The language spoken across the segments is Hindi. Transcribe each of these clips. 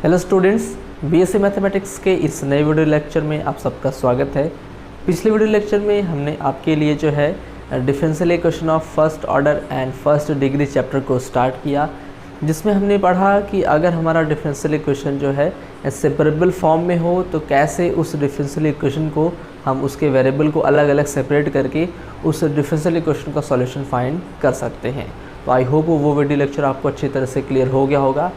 हेलो स्टूडेंट्स, बीएससी मैथमेटिक्स के इस नए वीडियो लेक्चर में आप सबका स्वागत है। पिछले वीडियो लेक्चर में हमने आपके लिए जो है differential equation of first order and first degree chapter को स्टार्ट किया, जिसमें हमने पढ़ा कि अगर हमारा डिफरेंशियल इक्वेशन जो है सेपरेबल फॉर्म में हो तो कैसे उस डिफरेंशियल इक्वेशन को हम उसके वेरिएबल को अलग अलग सेपरेट करके उस डिफरेंशियल इक्वेशन का सॉल्यूशन फाइंड कर सकते हैं। तो आई होप वो वीडियो लेक्चर आपको अच्छी तरह से क्लियर हो गया होगा।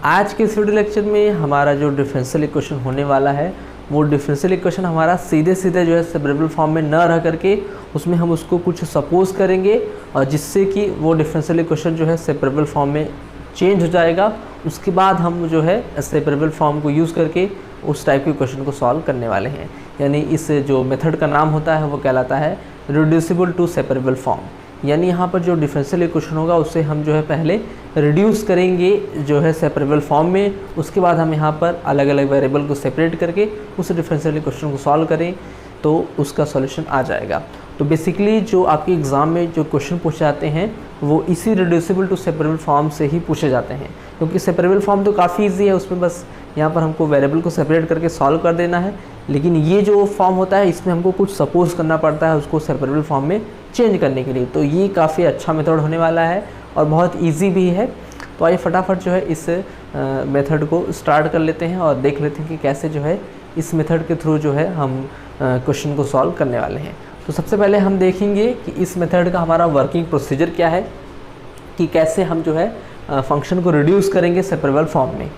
आज के इस वीडियो लेक्चर में हमारा जो डिफरेंशियल इक्वेशन होने वाला है वो डिफरेंशियल इक्वेशन हमारा सीधे सीधे जो है सेपरेबल फॉर्म में न रह करके उसमें हम उसको कुछ सपोज करेंगे और जिससे कि वो डिफरेंशियल इक्वेशन जो है सेपरेबल फॉर्म में चेंज हो जाएगा। उसके बाद हम जो है सेपरेबल फॉर्म को यूज़ करके उस टाइप के क्वेश्चन को सॉल्व करने वाले हैं। यानी इस जो मेथड का नाम होता है वो कहलाता है रिड्यूसिबल टू सेपरेबल फॉर्म। यानी यहाँ पर जो डिफरेंशियल इक्वेशन होगा उससे हम जो है पहले रिड्यूस करेंगे जो है सेपरेबल फॉर्म में, उसके बाद हम यहाँ पर अलग अलग वेरिएबल को सेपरेट करके उस डिफरेंशियल इक्वेशन को सॉल्व करें तो उसका सॉल्यूशन आ जाएगा। तो बेसिकली जो आपके एग्ज़ाम में जो क्वेश्चन पूछे जाते हैं वो इसी रिड्यूसिबल टू सेपरेबल फॉर्म से ही पूछे जाते हैं, क्योंकि सेपरेबल फॉर्म तो काफ़ी ईजी है, उसमें बस यहाँ पर हमको वेरिएबल को सेपरेट करके सॉल्व कर देना है। लेकिन ये जो फॉर्म होता है इसमें हमको कुछ सपोज करना पड़ता है उसको सेपरेबल फॉर्म में चेंज करने के लिए। तो ये काफ़ी अच्छा मेथड होने वाला है और बहुत इजी भी है। तो आइए फटाफट जो है इस मेथड को स्टार्ट कर लेते हैं और देख लेते हैं कि कैसे जो है इस मेथड के थ्रू जो है हम क्वेश्चन को सॉल्व करने वाले हैं। तो सबसे पहले हम देखेंगे कि इस मेथड का हमारा वर्किंग प्रोसीजर क्या है, कि कैसे हम जो है फंक्शन को रिड्यूस करेंगे सेपरेबल फॉर्म में।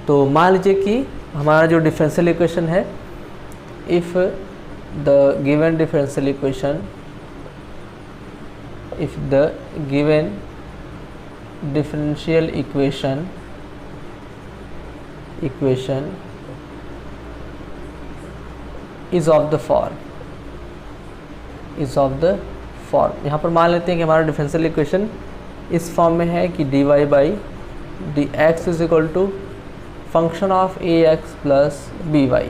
तो मान लीजिए कि हमारा जो डिफरेंशियल इक्वेशन है, if the given differential equation is of the form यहाँ पर मान लेते हैं कि हमारा डिफरेंशियल इक्वेशन इस फॉर्म में है कि dy by d x is equal to function of a x plus b y.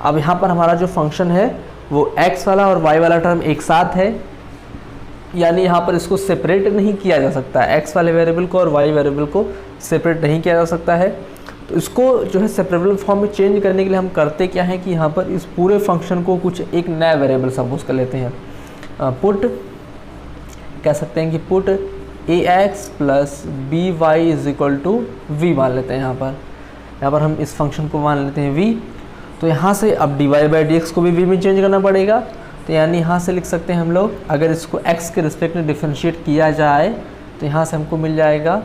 अब यहाँ पर हमारा जो फंक्शन है वो x वाला और y वाला टर्म एक साथ है, यानी यहाँ पर इसको सेपरेट नहीं किया जा सकता है। x वाले वेरिएबल को और y वेरिएबल को सेपरेट नहीं किया जा सकता है। तो इसको जो है सेपरेबल फॉर्म में चेंज करने के लिए हम करते क्या है कि यहाँ पर इस पूरे फंक्शन को कुछ एक नया वेरिएबल सपोज कर लेते हैं। पुट कह सकते हैं कि put a x plus b y is equal to v मान लेते हैं। यहाँ पर हम इस फंक्शन को मान लेते हैं v। तो यहाँ से अब dy बाई डी एक्स को भी v में चेंज करना पड़ेगा। तो यानी यहाँ से लिख सकते हैं हम लोग, अगर इसको x के रिस्पेक्ट में डिफरेंशिएट किया जाए तो यहाँ से हमको मिल जाएगा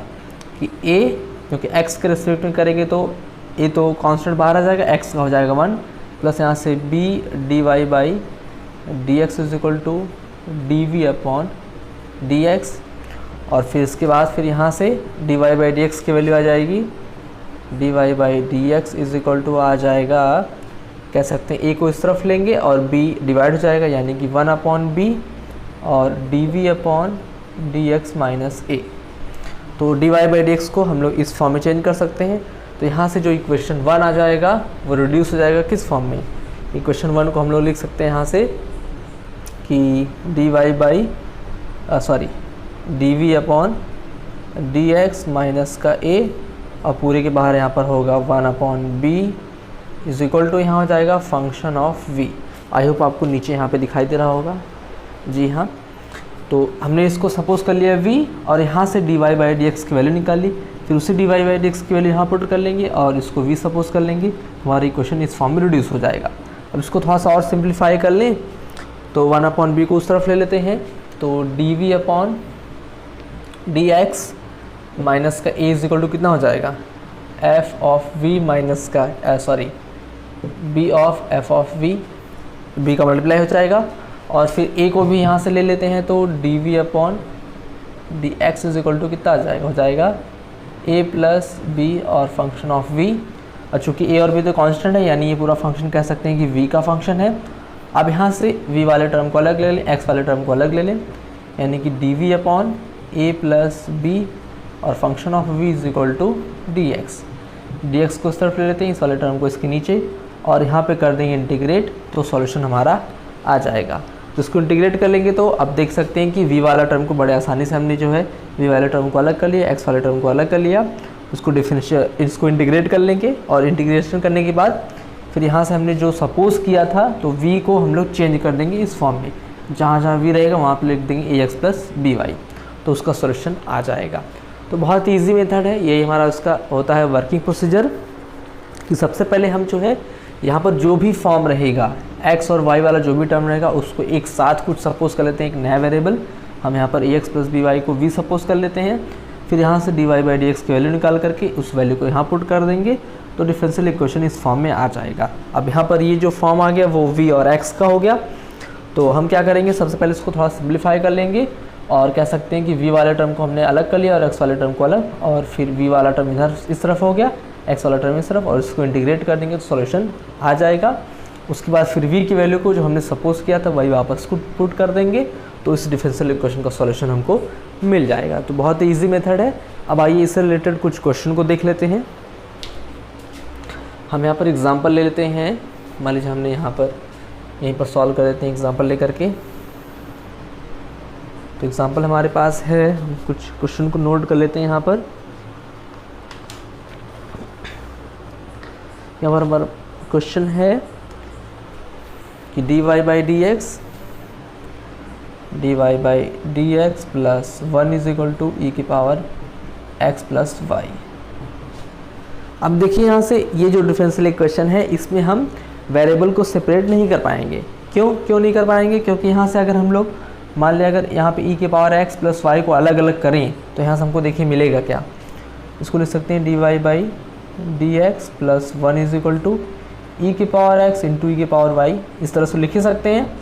कि a, क्योंकि x के रिस्पेक्ट में करेंगे तो a तो कांस्टेंट बाहर आ जाएगा, x का हो जाएगा 1 प्लस यहाँ से b dy by d x is equal to d v upon d x. और फिर इसके बाद फिर यहाँ से dy बाई डी एक्स की वैल्यू आ जाएगी, dy by d x is equal to आ जाएगा, कह सकते हैं a को इस तरफ लेंगे और b डिवाइड हो जाएगा, यानी कि 1 अपॉन b और dv upon d x minus a। तो dy बाई डी एक्स को हम लोग इस फॉर्म में चेंज कर सकते हैं। तो यहाँ से जो इक्वेशन 1 आ जाएगा वो रिड्यूस हो जाएगा किस फॉर्म में, इक्वेशन 1 को हम लोग लिख सकते हैं यहाँ से कि dy by dv upon d x minus का a और पूरे के बाहर यहाँ पर होगा 1 upon b is equal to यहाँ हो जाएगा function of v। I hope आपको नीचे यहाँ पे दिखाई दे रहा होगा। जी हाँ, तो हमने इसको सपोज कर लिया v और यहाँ से dy बाई डी एक्स की वैल्यू निकाल ली, फिर उसी dy बाई डी एक्स की वैल्यू यहाँ पुट कर लेंगे और इसको v सपोज कर लेंगे, हमारा इक्वेशन इस फॉर्म में रिड्यूस हो जाएगा। अब इसको थोड़ा सा और सिंप्लीफाई कर लें तो 1 अपॉन बी को उस तरफ ले लेते हैं, तो D upon d x minus का a इज इक्वल टू कितना हो जाएगा, f ऑफ v माइनस का b of f of v, b का मल्टीप्लाई हो जाएगा। और फिर a को भी यहाँ से ले लेते हैं तो dv upon d x is equal to कितना आ जाएगा, हो जाएगा a प्लस b और फंक्शन ऑफ v। और चूँकि a और b तो कांस्टेंट है यानी ये पूरा फंक्शन कह सकते हैं कि v का फंक्शन है। अब यहाँ से v वाले टर्म को अलग ले लें, x वाले टर्म को अलग ले लें, यानी कि dv upon a plus b और function of v is equal to d x को इस तरफ ले लेते हैं, इस वाले टर्म को इसके नीचे और यहाँ पे कर देंगे इंटीग्रेट, तो सॉल्यूशन हमारा आ जाएगा। तो इसको इंटीग्रेट कर लेंगे तो अब देख सकते हैं कि v वाला टर्म को बड़े आसानी से हमने जो है v वाले टर्म को अलग कर लिया, x वाले टर्म को अलग कर लिया इसको इंटीग्रेट कर लेंगे और इंटीग्रेशन करने के बाद फिर यहाँ से हमने जो सपोज किया था तो v को हम लोग चेंज कर देंगे इस फॉर्म में, जहाँ जहाँ v रहेगा वहाँ पे लिख देंगे ax प्लस by, तो उसका सॉल्यूशन आ जाएगा। तो बहुत ही ईजी मेथड है, यही हमारा उसका होता है वर्किंग प्रोसीजर कि सबसे पहले हम जो है यहाँ पर जो भी फॉर्म रहेगा x और y वाला जो भी टर्म रहेगा उसको एक साथ कुछ सपोज कर लेते हैं, एक नया वेरिएबल। हम यहाँ पर ax प्लस by को v सपोज कर लेते हैं, फिर यहाँ से dy बाई dx की वैल्यू निकाल करके उस वैल्यू को यहाँ पुट कर देंगे तो डिफरेंशियल इक्वेशन इस फॉर्म में आ जाएगा। अब यहाँ पर ये जो फॉर्म आ गया वो v और x का हो गया। तो हम क्या करेंगे, सबसे पहले इसको थोड़ा सिंप्लीफाई कर लेंगे और कह सकते हैं कि v वाले टर्म को हमने अलग कर लिया और x वाले टर्म को अलग, और फिर v वाला टर्म इधर इस तरफ हो गया, x वाला टर्म इस तरफ, और इसको इंटीग्रेट कर देंगे तो सॉल्यूशन आ जाएगा। उसके बाद फिर v की वैल्यू को जो हमने सपोज किया था वही वापस को पुट कर देंगे तो इस डिफरेंशियल इक्वेशन का सॉल्यूशन हमको मिल जाएगा। तो बहुत ही ईजी मेथड है। अब आइए इससे रिलेटेड कुछ क्वेश्चन को देख लेते हैं। हम यहाँ पर एग्जांपल ले लेते हैं, मान लीजिए हमने यहाँ पर यहीं पर सॉल्व कर देते हैं एग्जांपल लेकर के। तो एग्जांपल हमारे पास है, हम कुछ क्वेश्चन को नोट कर लेते हैं यहाँ पर। यहाँ पर हमारा क्वेश्चन है कि dy by dx plus 1 is equal to e की पावर x प्लस y। अब देखिए यहाँ से ये जो डिफरेंशियल इक्वेशन है इसमें हम वेरिएबल को सेपरेट नहीं कर पाएंगे। क्यों नहीं कर पाएंगे? क्योंकि यहाँ से अगर हम लोग मान लिया अगर यहाँ पे e के पावर x प्लस y को अलग अलग करें तो यहाँ से हमको देखिए मिलेगा क्या। इसको लिख सकते हैं dy by dx plus 1 is equal to e की पावर x इंटू ई की पावर y, इस तरह से लिख ही सकते हैं।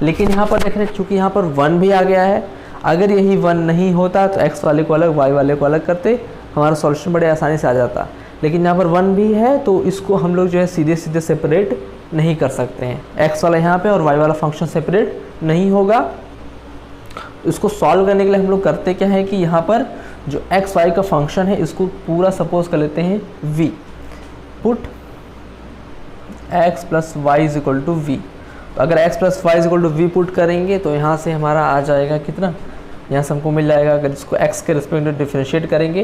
लेकिन यहाँ पर देख रहे हैं चूँकि यहाँ पर 1 भी आ गया है, अगर यही 1 नहीं होता तो x वाले को अलग y वाले को अलग करते, हमारा सॉल्यूशन बड़े आसानी से आ जाता। लेकिन यहाँ पर 1 भी है तो इसको हम लोग जो है सीधे सीधे सेपरेट नहीं कर सकते हैं। x वाला यहाँ पे और y वाला फंक्शन सेपरेट नहीं होगा। इसको सॉल्व करने के लिए हम लोग करते क्या है कि यहाँ पर जो x y का फंक्शन है इसको पूरा सपोज कर लेते हैं v, put x plus y is equal to v. तो अगर x plus y is equal to v put करेंगे तो यहाँ से हमारा आ जाएगा कितना, यहाँ से हमको मिल जाएगा, अगर इसको x के रिस्पेक्ट में डिफरेंशिएट करेंगे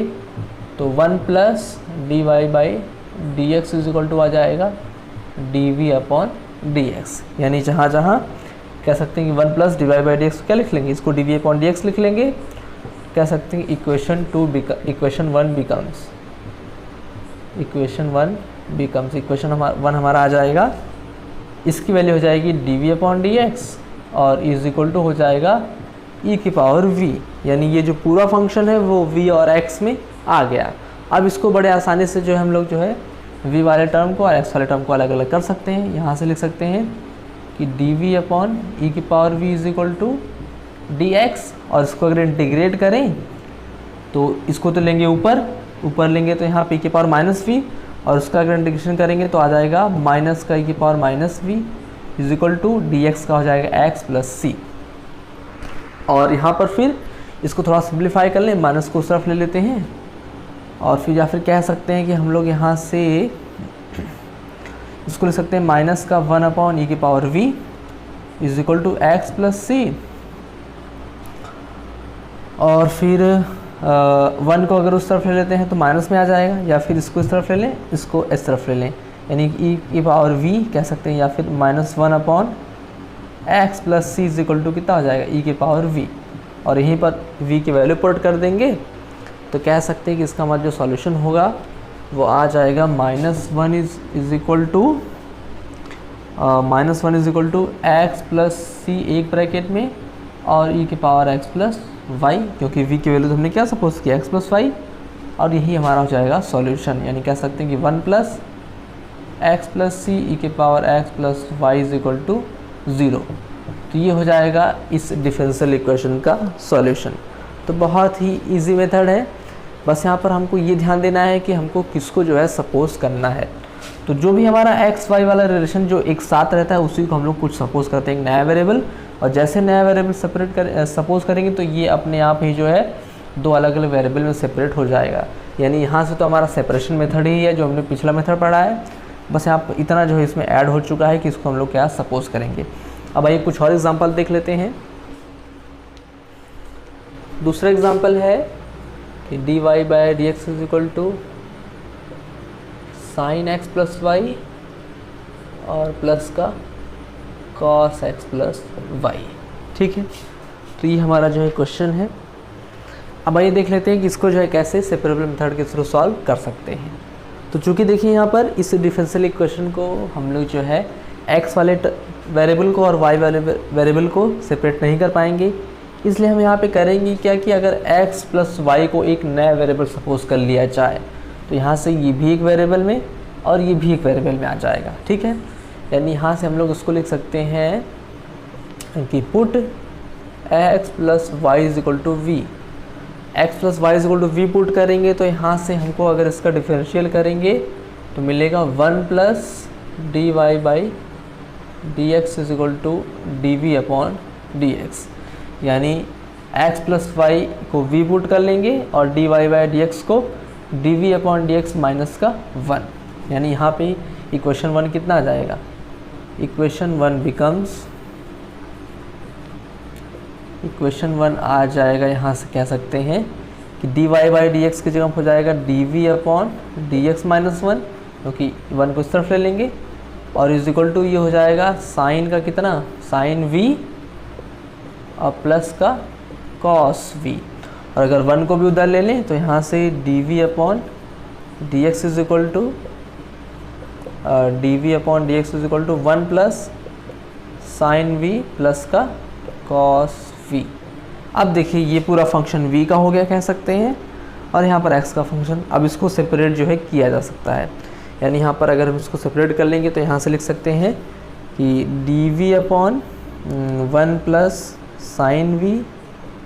तो 1 plus d y by d x is equal to आ जाएगा d v upon d x. यानी जहाँ जहाँ कह सकते हैं कि 1 plus d y by d x क्या लिख लेंगे, इसको d v upon d x लिख लेंगे। कह सकते हैं इक्वेशन 1 बिकम्स इक्वेशन 1 हमारा आ जाएगा। इसकी वैल्यू हो जाएगी d v upon d x और इज इक्वल टू हो जाएगा ई की पावर v। यानी ये जो पूरा फंक्शन है वो v और x में आ गया। अब इसको बड़े आसानी से जो है हम लोग जो है v वाले टर्म को और x वाले टर्म को अलग अलग कर सकते हैं। यहाँ से लिख सकते हैं कि डी वी अपॉन ई की power v is equal to d x, और इसको अगर इंटीग्रेट करें तो इसको तो लेंगे ऊपर लेंगे तो यहाँ पे ई की पावर माइनस वी, और उसका अगर इंटीग्रेशन करेंगे तो आ जाएगा माइनस का ई की power minus v is equal to d x का हो जाएगा एक्स प्लस सी। और यहाँ पर फिर इसको थोड़ा सिंप्लीफाई कर लें, माइनस को उस तरफ ले लेते हैं और फिर या फिर कह सकते हैं कि हम लोग यहाँ से इसको ले सकते हैं माइनस का 1 अपॉन ई की power v is equal to x plus c. और फिर 1 को अगर उस तरफ ले लेते हैं तो माइनस में आ जाएगा, या फिर इसको इस तरफ ले लें, इसको इस तरफ ले लें, यानी ई की पावर v कह सकते हैं, या फिर -1 upon x plus c is equal to कितना हो जाएगा ई की पावर v। और यहीं पर v की वैल्यू पुट कर देंगे तो कह सकते हैं कि इसका हमारा जो सॉल्यूशन होगा वो आ जाएगा -1 is equal to x plus c एक ब्रैकेट में और ई की पावर एक्स प्लस वाई, क्योंकि v की वैल्यू तो हमने क्या सपोज किया एक्स प्लस वाई, और यही हमारा हो जाएगा सॉल्यूशन। यानी कह सकते हैं कि 1 plus x plus c e के power x plus y is equal to 0। तो ये हो जाएगा इस डिफरेंशियल इक्वेशन का सॉल्यूशन। तो बहुत ही इजी मेथड है, बस यहाँ पर हमको ये ध्यान देना है कि हमको किसको जो है सपोज करना है। तो जो भी हमारा एक्स वाई वाला रिलेशन जो एक साथ रहता है उसी को हम लोग कुछ सपोज करते हैं, एक नया वेरिएबल, और जैसे नया वेरिएबल सपोज करेंगे तो ये अपने आप ही जो है दो अलग अलग वेरिएबल में सेपरेट हो जाएगा। यानी यहाँ से तो हमारा सेपरेशन मेथड ही है जो हमने पिछला मेथड पढ़ा है, बस यहाँ पर इतना जो है इसमें ऐड हो चुका है कि इसको हम लोग क्या सपोज करेंगे। अब आइए कुछ और एग्जांपल देख लेते हैं। दूसरा एग्जांपल है कि d y by d x is equal to sine x plus y और प्लस का कॉस एक्स प्लस वाई। ठीक है, तो ये हमारा जो है क्वेश्चन है। अब आइए देख लेते हैं कि इसको जो है कैसे सेपरेबल मेथड के थ्रू सॉल्व कर सकते हैं। तो चूँकि देखिए यहाँ पर इस डिफरेंशियल इक्वेशन को हम लोग जो है x वाले वेरिएबल को और y वाले वेरिएबल को सेपरेट नहीं कर पाएंगे, इसलिए हम यहाँ पे करेंगे क्या कि अगर x प्लस वाई को एक नया वेरिएबल सपोज कर लिया जाए तो यहाँ से ये भी एक वेरिएबल में और ये भी एक वेरिएबल में आ जाएगा। ठीक है, यानी यहाँ से हम लोग उसको लिख सकते हैं कि put x plus y is equal to v. X plus y is equal to v put करेंगे तो यहाँ से हमको अगर इसका डिफरेंशियल करेंगे तो मिलेगा 1 plus d y by d x is equal to d v upon d x. यानी x प्लस वाई को v पुट कर लेंगे और d y by d x को d v upon d x minus का 1। यानी यहाँ पे इक्वेशन 1 कितना आ जाएगा, इक्वेशन 1 बिकम्स, इक्वेशन 1 आ जाएगा, यहाँ से कह सकते हैं कि d y by d x की जगह हो जाएगा d v upon d x minus 1, क्योंकि 1 को इस तरफ ले लेंगे, और इज इक्वल टू ये हो जाएगा साइन का कितना, साइन वी और प्लस का कॉस वी। और अगर 1 को भी उधर ले लें तो यहाँ से d v upon d x is equal to d v upon d x is equal to 1 plus sine v plus का कॉस वी। अब देखिए ये पूरा फंक्शन v का हो गया कह सकते हैं, और यहाँ पर x का फंक्शन। अब इसको सेपरेट जो है किया जा सकता है, यानी यहाँ पर अगर हम इसको सेपरेट कर लेंगे तो यहाँ से लिख सकते हैं कि d v upon 1 plus sine v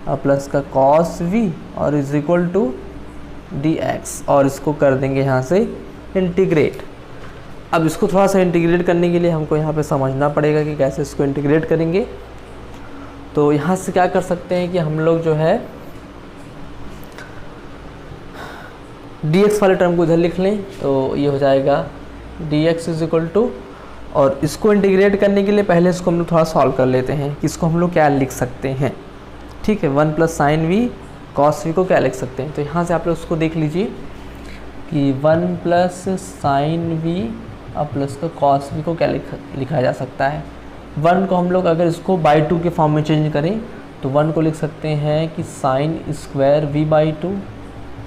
और प्लस का कॉस वी और is equal to d x, और इसको कर देंगे यहाँ से इंटीग्रेट। अब इसको थोड़ा सा इंटीग्रेट करने के लिए हमको यहाँ पे समझना पड़ेगा कि कैसे इसको इंटीग्रेट करेंगे। तो यहाँ से क्या कर सकते हैं कि हम लोग जो है dx वाले टर्म को इधर लिख लें, तो ये हो जाएगा dx इज इक्वल टू, और इसको इंटीग्रेट करने के लिए पहले इसको हम लोग थोड़ा सॉल्व कर लेते हैं कि इसको हम लोग क्या लिख सकते हैं। ठीक है, 1 plus sine v cos v को क्या लिख सकते हैं, तो यहाँ से आप लोग उसको देख लीजिए कि 1 प्लस साइन वी और प्लस का कॉस वी को क्या लिखा जा सकता है। 1 को हम लोग अगर इसको बाई 2 के फॉर्म में चेंज करें तो 1 को लिख सकते हैं कि sine square v by 2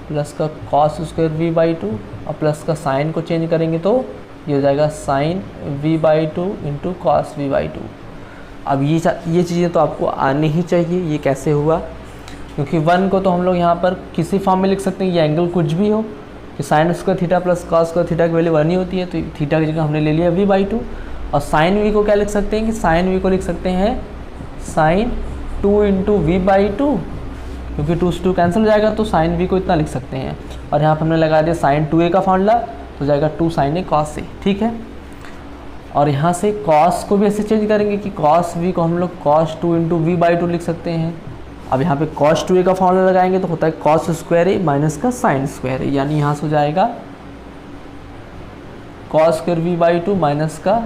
plus का कॉस स्क्वायर वी बाई 2, और प्लस का साइन को चेंज करेंगे तो ये हो जाएगा sine v by 2 into cos v by 2। अब ये चीज़ें तो आपको आनी ही चाहिए। ये कैसे हुआ, क्योंकि 1 को तो हम लोग यहाँ पर किसी फॉर्म में लिख सकते हैं, ये एंगल कुछ भी हो कि sine square theta plus cos square theta की वैल्यू 1 ही होती है, तो थीटा की जगह हमने ले लिया वी बाई 2। और साइन वी को क्या लिख सकते हैं कि साइन वी को लिख सकते हैं साइन 2 इंटू वी बाई 2, क्योंकि 2 से 2 कैंसिल हो जाएगा तो साइन वी को इतना लिख सकते हैं। और यहाँ पर हमने लगा दिया साइन 2a का फॉर्मूला, तो जाएगा 2 साइन ए कॉस ए। ठीक है, और यहाँ से कॉस को भी ऐसे चेंज करेंगे कि कॉस वी को हम लोग कॉस 2 इंटू वी बाई 2 लिख सकते हैं। अब यहाँ पे कॉस 2a का फॉर्मूला लगाएंगे तो होता है कॉस स्क्वायर ए माइनस का साइन स्क्वायर ए, यानी यहाँ से हो जाएगा cos square v by 2 minus का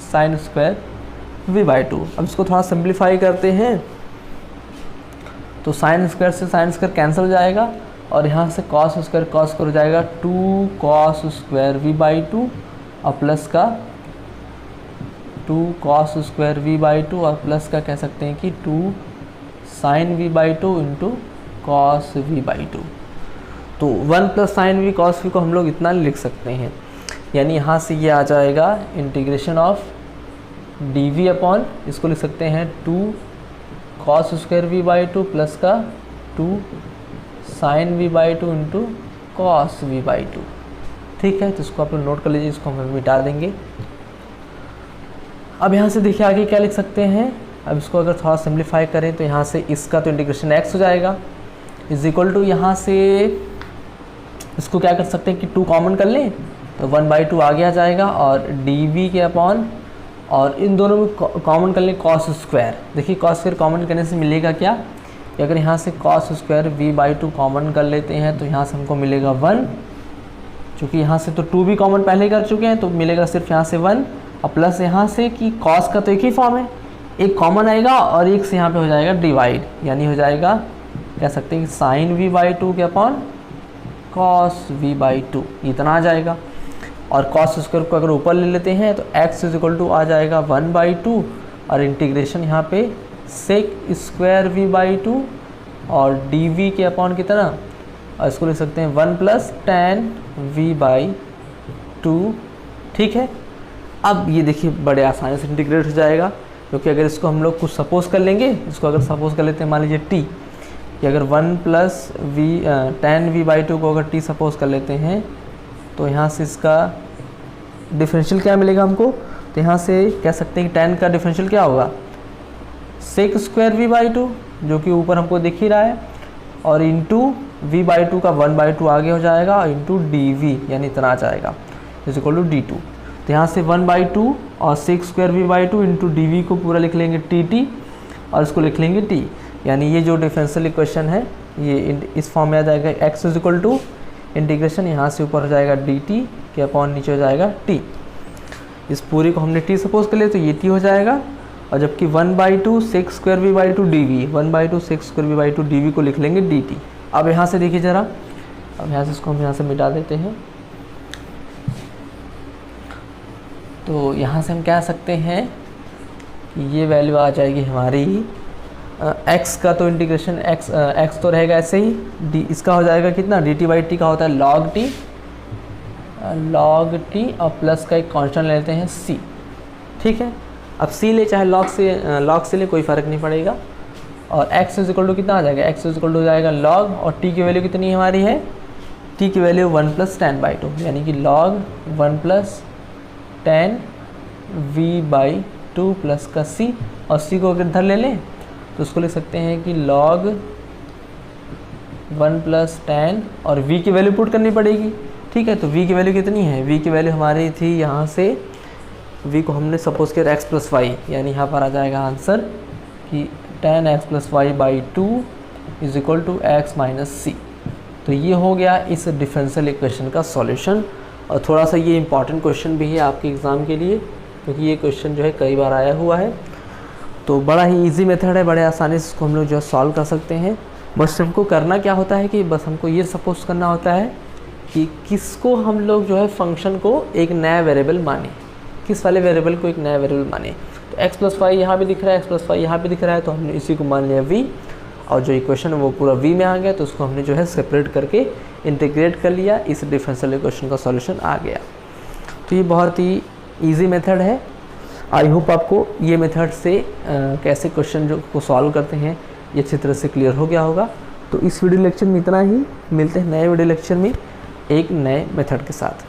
साइन स्क्वायर वी बाई 2। अब इसको थोड़ा सिंप्लीफाई करते हैं तो साइन स्क्वायर से साइन स्क्वायर कैंसिल हो जाएगा, और यहाँ से कॉस स्क्वायर हो जाएगा 2 कॉस स्क्वायर वी बाई 2 और प्लस का 2 कॉस स्क्वायर वी बाई 2 और प्लस का कह सकते हैं कि 2 sine v by 2 into cos v by 2। तो 1 plus sine v cos v को हम लोग इतना लिख सकते हैं, यानी यहाँ से ये आ जाएगा integration of d v upon, इसको लिख सकते हैं 2 cos square v by 2 plus का 2 sine v by 2 into cos v by 2। ठीक है, तो इसको आप लोग नोट कर लीजिए, इसको हम मिटा देंगे। अब यहाँ से देखिए आगे क्या लिख सकते हैं। अब इसको अगर थोड़ा सिंप्लीफाई करें तो यहाँ से इसका तो इंटीग्रेशन x हो जाएगा इज इक्वल टू, यहाँ से इसको क्या कर सकते हैं कि 2 कॉमन कर लें तो 1/2 आगे आ जाएगा, और डी वी के अपॉन, और इन दोनों में कॉमन कर लें कॉस स्क्वायर। देखिए कॉस स्क्वायर कॉमन करने से मिलेगा क्या कि अगर यहाँ से cos square v by 2 common कर लेते हैं तो यहाँ से हमको मिलेगा 1, चूँकि यहाँ से तो 2 भी कॉमन पहले कर चुके हैं तो मिलेगा सिर्फ यहाँ से 1, और प्लस यहाँ से कि कॉस का तो एक ही फॉर्म है, एक कॉमन आएगा और एक से यहाँ पे हो जाएगा डिवाइड, यानी हो जाएगा कह सकते हैं कि साइन वी बाई 2 के upon cos v by to, इतना आ जाएगा। और कॉस स्क्वायर को अगर ऊपर ले लेते हैं तो x इक्वल टू आ जाएगा 1/2 और इंटीग्रेशन यहाँ पे sec square v by two और डी वी के अपॉन कितना, और इसको लिख सकते हैं 1 plus tan v by two. ठीक है, अब ये देखिए बड़े आसानी से इंटीग्रेट हो जाएगा, क्योंकि अगर इसको हम लोग कुछ सपोज कर लेंगे, इसको अगर सपोज कर लेते हैं मान लीजिए t, कि अगर 1 plus v tan v by two को अगर t सपोज कर लेते हैं तो यहाँ से इसका डिफरेंशियल क्या मिलेगा हमको, तो यहाँ से कह सकते हैं कि टेन का डिफरेंशियल क्या होगा, sec square v by two जो कि ऊपर हमको दिख ही रहा है, और इंटू वी बाई टू का 1/2 आगे हो जाएगा और इंटू डी वी यानी इतना आ जाएगा is equal to d two. तो यहाँ से 1/2 और sec square v by two into d v को पूरा लिख लेंगे टी टी और इसको लिख लेंगे टी, यानी ये जो डिफरेंशियल इक्वेशन है ये इस फॉर्म में आ जाएगा x is equal to integration यहाँ से ऊपर हो जाएगा डी टी के अपॉन नीचे हो जाएगा t। इस पूरे को हमने t सपोज कर लिया तो ये t हो जाएगा, और जबकि 1/2 sec square v by two d v, 1/2 sec square v by two d v को लिख लेंगे डी टी। अब यहाँ से देखिए ज़रा, अब यहाँ से इसको हम यहाँ से मिटा देते हैं, तो यहाँ से हम कह सकते हैं कि ये वैल्यू आ जाएगी हमारी x का, तो इंटीग्रेशन x तो रहेगा ऐसे ही, d इसका हो जाएगा कितना, डी टी बाई टी का होता है log t और प्लस का एक कांस्टेंट लेते हैं c। ठीक है, अब c ले चाहे log से ले कोई फ़र्क नहीं पड़ेगा, और x इज इक्वल टू कितना आ जाएगा, x इज इक्वल टू हो जाएगा log, और t की वैल्यू कितनी हमारी है, t की value 1 plus tan by two, यानी कि log 1 plus tan v by two plus का c, और c को अगर इधर ले लें तो उसको लिख सकते हैं कि log 1 प्लस टेन और v की वैल्यू पुट करनी पड़ेगी। ठीक है, तो v की वैल्यू कितनी है, v की वैल्यू हमारी थी यहाँ से, v को हमने सपोज किया x प्लस वाई, यानी यहाँ पर आ जाएगा आंसर कि tan x plus y by two is equal to x minus c. तो ये हो गया इस डिफरेंशियल इक्वेशन का सॉल्यूशन, और थोड़ा सा ये इंपॉर्टेंट क्वेश्चन भी है आपके एग्ज़ाम के लिए, क्योंकि ये क्वेश्चन जो है कई बार आया हुआ है। तो बड़ा ही इजी मेथड है, बड़े आसानी से इसको हम लोग जो सॉल्व कर सकते हैं। बस हमको करना क्या होता है कि बस हमको ये सपोज करना होता है कि किसको हम लोग जो है फंक्शन को एक नया वेरिएबल माने, किस वाले वेरिएबल को एक नया वेरिएबल माने। तो x प्लस वाई यहाँ भी दिख रहा है, x प्लस वाई यहाँ भी दिख रहा है, तो हमने इसी को मान लिया v, और जो इक्वेशन है वो पूरा v में आ गया, तो उसको हमने जो है सेपरेट करके इंटीग्रेट कर लिया, इस डिफरेंशियल इक्वेशन का सॉल्यूशन आ गया। तो ये बहुत ही ईजी मेथड है। आई होप आपको ये मेथड से कैसे क्वेश्चन जो को सॉल्व करते हैं ये अच्छी तरह से क्लियर हो गया होगा। तो इस वीडियो लेक्चर में इतना ही, मिलते हैं नए वीडियो लेक्चर में एक नए मेथड के साथ।